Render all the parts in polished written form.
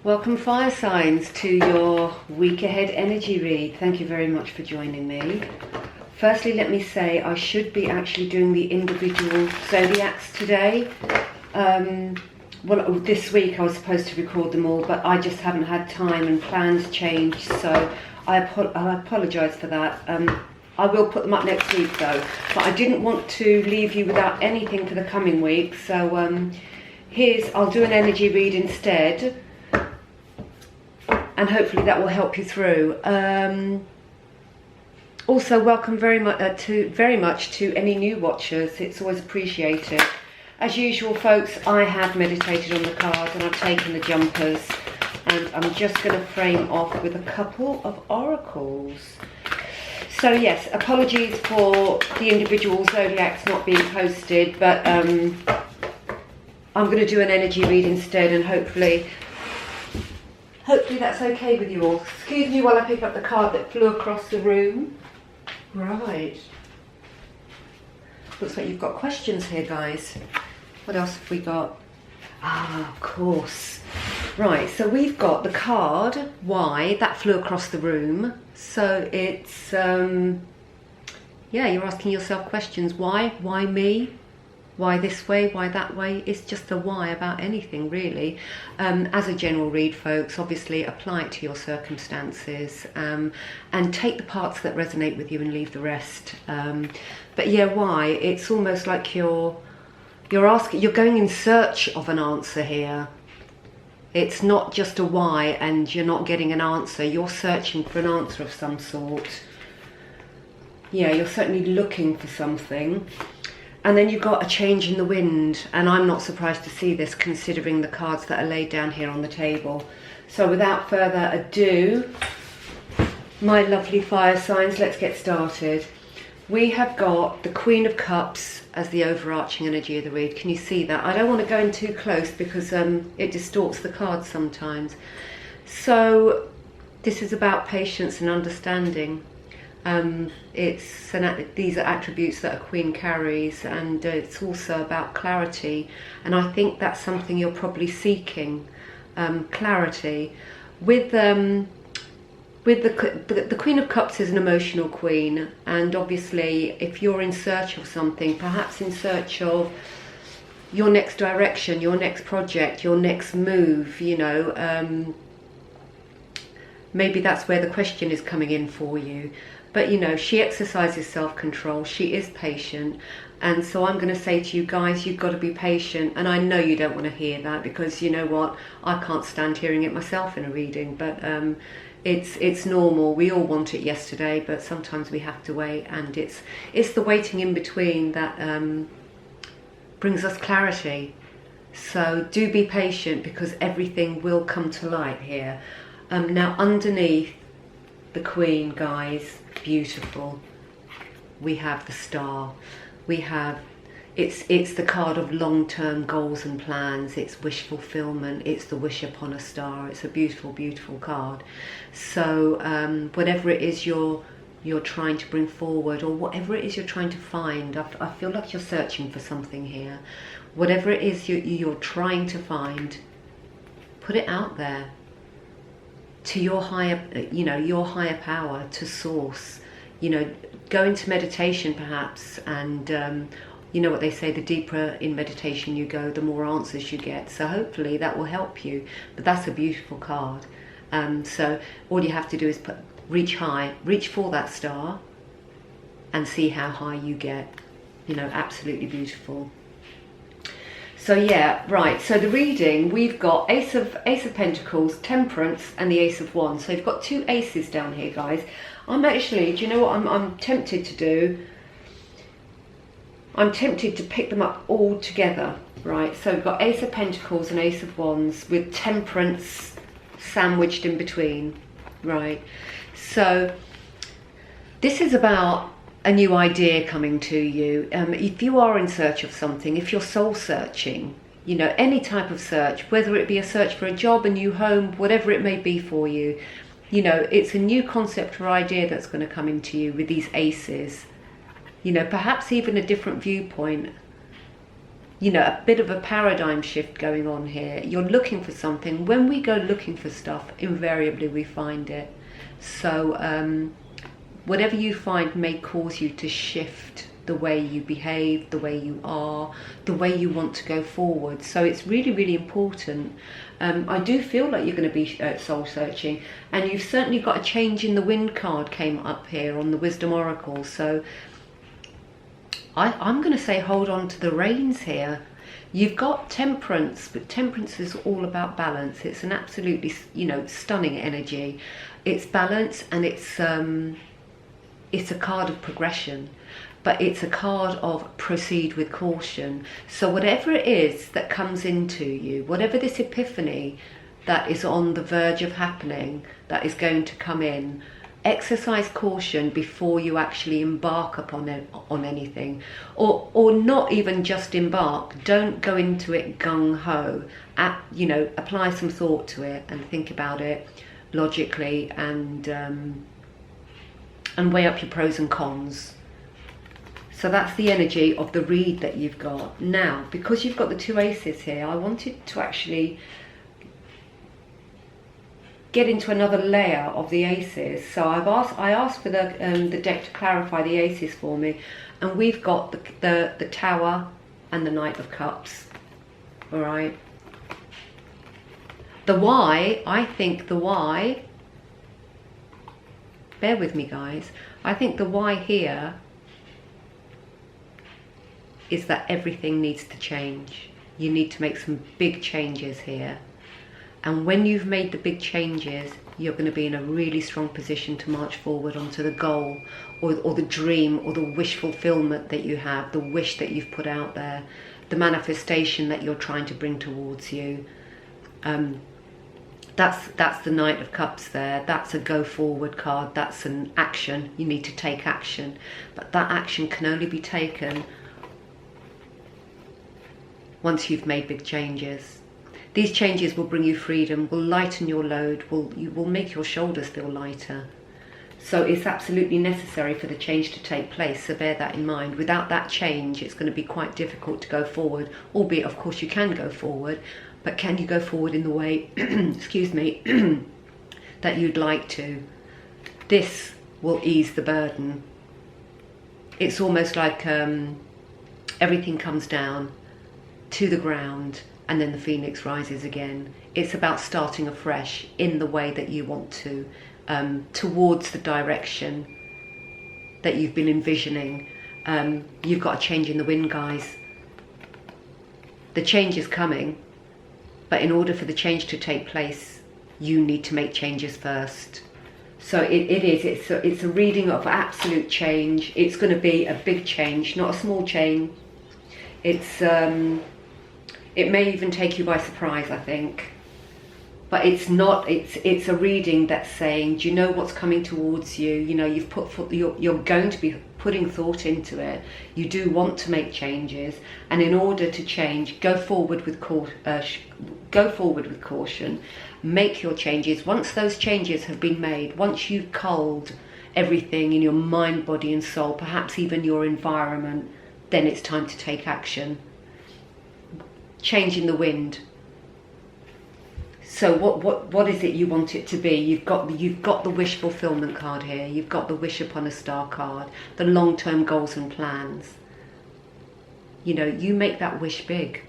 Welcome fire signs to your week ahead energy read. Thank you very much for joining me. Firstly, let me say I should be actually doing the individual zodiacs today. Well, this week I was supposed to record them all, but I just haven't had time and plans changed, so I apologise for that. I will put them up next week though, but I didn't want to leave you without anything for the coming week, so I'll do an energy read instead, and hopefully that will help you through. Also, welcome very much to any new watchers. It's always appreciated. As usual, folks, I have meditated on the cards and I've taken the jumpers, and I'm just going to frame off with a couple of oracles. So yes, apologies for the individual zodiacs not being posted, but I'm going to do an energy read instead, and hopefully that's okay with you all. Excuse me while I pick up the card that flew across the room. Right. Looks like you've got questions here, guys. What else have we got? Ah, of course. Right, so we've got the card, why, that flew across the room. So it's, yeah, you're asking yourself questions. Why? Why me? Why this way? Why that way? It's just a why about anything, really. As a general read, folks, obviously apply it to your circumstances, and take the parts that resonate with you and leave the rest. But yeah, why? It's almost like you're going in search of an answer here. It's not just a why and you're not getting an answer. You're searching for an answer of some sort. Yeah, you're certainly looking for something. And then you've got a change in the wind, and I'm not surprised to see this considering the cards that are laid down here on the table. So without further ado, my lovely fire signs, let's get started. We have got the Queen of Cups as the overarching energy of the read. Can you see that? I don't want to go in too close because it distorts the cards sometimes. So this is about patience and understanding. These are attributes that a queen carries, and it's also about clarity. And I think that's something you're probably seeking, clarity. With the Queen of Cups is an emotional queen, and obviously if you're in search of something, perhaps in search of your next direction, your next project, your next move, you know, maybe that's where the question is coming in for you. But you know, she exercises self-control, she is patient, and so I'm going to say to you guys, you've got to be patient. And I know you don't want to hear that, because you know what, I can't stand hearing it myself in a reading, but it's normal. We all want it yesterday, but sometimes we have to wait, and it's the waiting in between that brings us clarity. So do be patient, because everything will come to light here. Now underneath the Queen, guys, beautiful, we have the Star. We have, it's the card of long-term goals and plans. It's wish fulfillment. It's the wish upon a star. It's a beautiful, beautiful card. So whatever it is you're trying to bring forward, or whatever it is you're trying to find, I feel like you're searching for something here. Whatever it is you're trying to find, put it out there to your higher, you know, your higher power, to source. You know, go into meditation perhaps, and you know what they say, the deeper in meditation you go, the more answers you get. So hopefully that will help you. But that's a beautiful card. So all you have to do is reach high, reach for that star, and see how high you get. You know, absolutely beautiful. So yeah, right, so the reading, we've got Ace of Pentacles, Temperance, and the Ace of Wands. So you've got two aces down here, guys. I'm actually, do you know what I'm tempted to do? I'm tempted to pick them up all together, right? So we've got Ace of Pentacles and Ace of Wands with Temperance sandwiched in between, right? So this is about a new idea coming to you. If you are in search of something, if you're soul searching, you know, any type of search, whether it be a search for a job, a new home, whatever it may be for you, you know, it's a new concept or idea that's going to come into you with these aces. You know, perhaps even a different viewpoint. you know, a bit of a paradigm shift going on here. You're looking for something. When we go looking for stuff, invariably we find it. So whatever you find may cause you to shift the way you behave, the way you are, the way you want to go forward. So it's really, really important. I do feel like you're going to be soul searching, and you've certainly got a change in the wind card came up here on the Wisdom Oracle. So I'm going to say hold on to the reins here. You've got Temperance, but Temperance is all about balance. It's an absolutely, you know, stunning energy. It's balance, and it's a card of progression, but it's a card of proceed with caution. So whatever it is that comes into you, whatever this epiphany that is on the verge of happening, that is going to come in, exercise caution before you actually embark upon on anything, or not even just embark. Don't go into it gung-ho. You know, apply some thought to it and think about it logically, and weigh up your pros and cons. So that's the energy of the read that you've got. Now, because you've got the two aces here, I wanted to actually get into another layer of the aces. So I asked for the deck to clarify the aces for me, and we've got the Tower and the Knight of Cups. All right. The why, I think the why, bear with me guys, I think the why here is that everything needs to change. You need to make some big changes here. And when you've made the big changes, you're going to be in a really strong position to march forward onto the goal, or the dream, or the wish fulfillment that you have, the wish that you've put out there, the manifestation that you're trying to bring towards you. That's the Knight of Cups there. That's a go forward card. That's an action. You need to take action. But that action can only be taken once you've made big changes. These changes will bring you freedom, will lighten your load, will make your shoulders feel lighter. So it's absolutely necessary for the change to take place, so bear that in mind. Without that change, it's going to be quite difficult to go forward, albeit of course you can go forward, but can you go forward in the way, excuse me, that you'd like to? This will ease the burden. It's almost like everything comes down to the ground, and then the phoenix rises again. It's about starting afresh in the way that you want to, towards the direction that you've been envisioning. You've got a change in the wind, guys. The change is coming, but in order for the change to take place, you need to make changes first. So it's a reading of absolute change. It's going to be a big change, not a small change. It may even take you by surprise, I think. But it's not, it's a reading that's saying, do you know what's coming towards you? You know, you've you're going to be putting thought into it. You do want to make changes, and in order to change, go forward with caution, make your changes. Once those changes have been made, once you've culled everything in your mind, body and soul, perhaps even your environment, then it's time to take action. Changing the wind. So what is it you want it to be? You've got the wish fulfillment card here. You've got the wish upon a star card, the long-term goals and plans. You know, you make that wish big,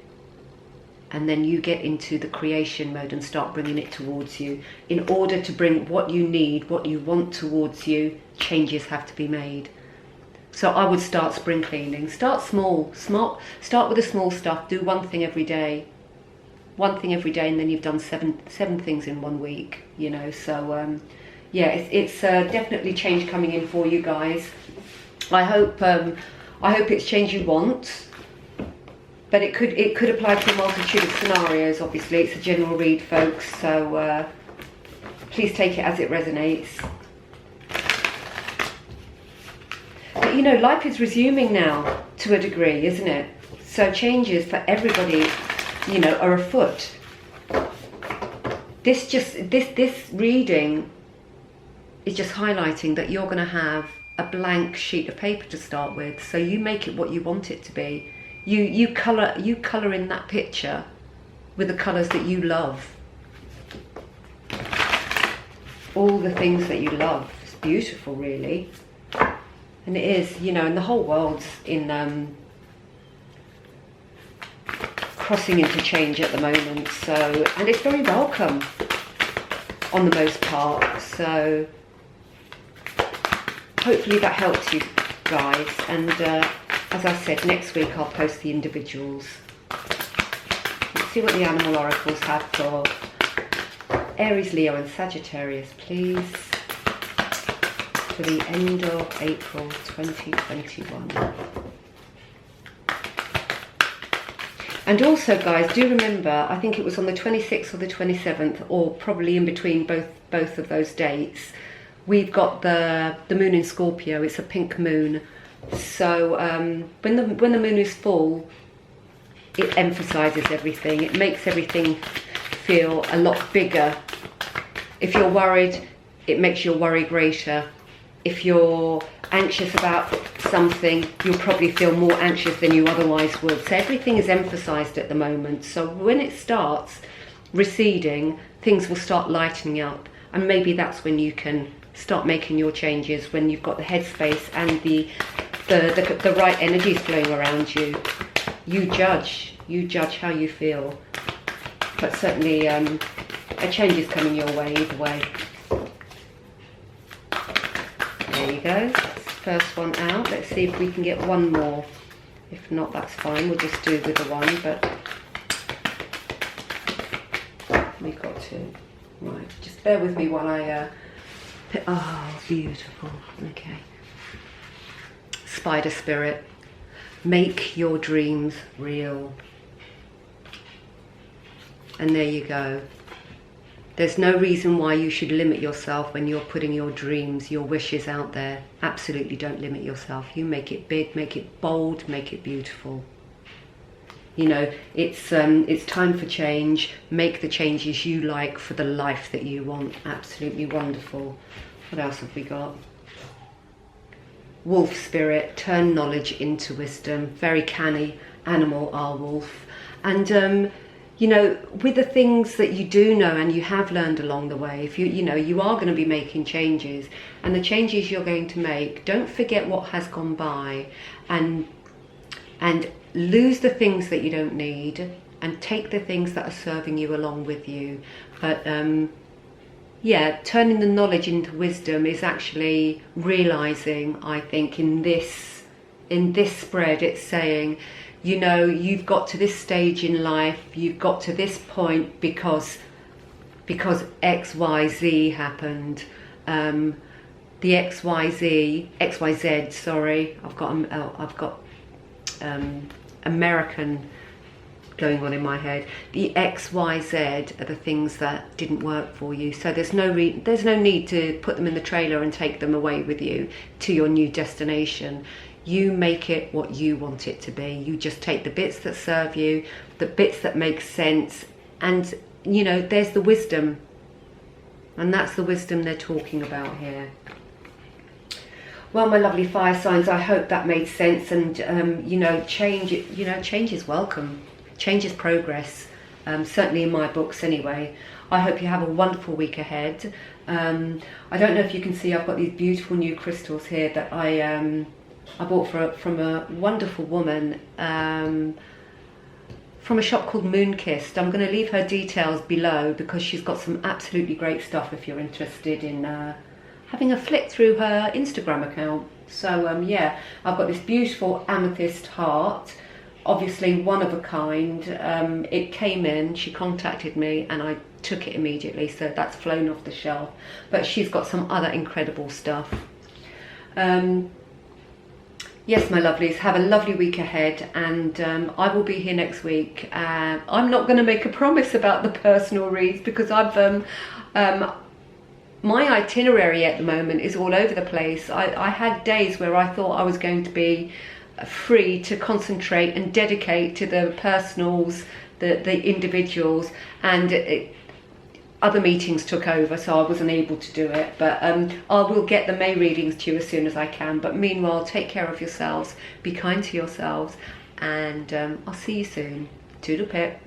and then you get into the creation mode and start bringing it towards you. In order to bring what you need, what you want towards you, changes have to be made. So I would start spring cleaning. Start small. Start with the small stuff. Do one thing every day. One thing every day, and then you've done seven things in 1 week. You know. So yeah, it's definitely change coming in for you guys. I hope it's change you want, but it could apply to a multitude of scenarios. Obviously, it's a general read, folks. So please take it as it resonates. But you know, life is resuming now to a degree, isn't it? So changes for everybody, you know, are afoot. This reading is just highlighting that you're going to have a blank sheet of paper to start with. So you make it what you want it to be. You colour in that picture with the colours that you love. All the things that you love. It's beautiful, really. And it is, you know, and the whole world's in crossing into change at the moment. So, and it's very welcome on the most part. So hopefully that helps you guys. And as I said, next week I'll post the individuals. Let's see what the animal oracles have for Aries, Leo and Sagittarius, please, for the end of April 2021. And also, guys, do remember, I think it was on the 26th or the 27th, or probably in between both of those dates, we've got the moon in Scorpio. It's a pink moon. So when the moon is full, it emphasizes everything. It makes everything feel a lot bigger. If you're worried, it makes your worry greater. If you're anxious about something, you'll probably feel more anxious than you otherwise would. So everything is emphasized at the moment. So when it starts receding, things will start lightening up. And maybe that's when you can start making your changes, when you've got the headspace and the right energies flowing around you. You judge how you feel. But certainly a change is coming your way either way. There you go, that's the first one out. Let's see if we can get one more. If not, that's fine, we'll just do with the one, but we've got two. Right, just bear with me while I oh, beautiful. Okay. Spider spirit, make your dreams real. And there you go. There's no reason why you should limit yourself when you're putting your dreams, your wishes out there. Absolutely don't limit yourself. You make it big, make it bold, make it beautiful. You know, it's time for change. Make the changes you like for the life that you want. Absolutely wonderful. What else have we got? Wolf spirit, turn knowledge into wisdom. Very canny animal, our wolf. And you know, with the things that you do know and you have learned along the way, if you know, you are going to be making changes, and the changes you're going to make, don't forget what has gone by, and lose the things that you don't need, and take the things that are serving you along with you. But yeah, turning the knowledge into wisdom is actually realizing, I think, in this spread, it's saying, you know, you've got to this stage in life, you've got to this point because X, Y, Z happened. The XYZ, sorry, I've got American going on in my head. The XYZ are the things that didn't work for you. So there's no need to put them in the trailer and take them away with you to your new destination. You make it what you want it to be. You just take the bits that serve you, the bits that make sense, and you know, there's the wisdom, and that's the wisdom they're talking about here. Well, my lovely fire signs, I hope that made sense. And you know, change is welcome. Change is progress. Certainly in my books, anyway. I hope you have a wonderful week ahead. I don't know if you can see, I've got these beautiful new crystals here that I bought from a wonderful woman from a shop called Moonkissed. I'm going to leave her details below because she's got some absolutely great stuff if you're interested in having a flick through her Instagram account. So yeah, I've got this beautiful amethyst heart, obviously one of a kind. It came in, she contacted me and I took it immediately, so that's flown off the shelf. But she's got some other incredible stuff. Yes, my lovelies, have a lovely week ahead, and I will be here next week. I'm not going to make a promise about the personal reads because I've my itinerary at the moment is all over the place. I had days where I thought I was going to be free to concentrate and dedicate to the personals, the individuals, and other meetings took over, so I wasn't able to do it. But I will get the May readings to you as soon as I can. But meanwhile, take care of yourselves, be kind to yourselves, and I'll see you soon. Toodle pip.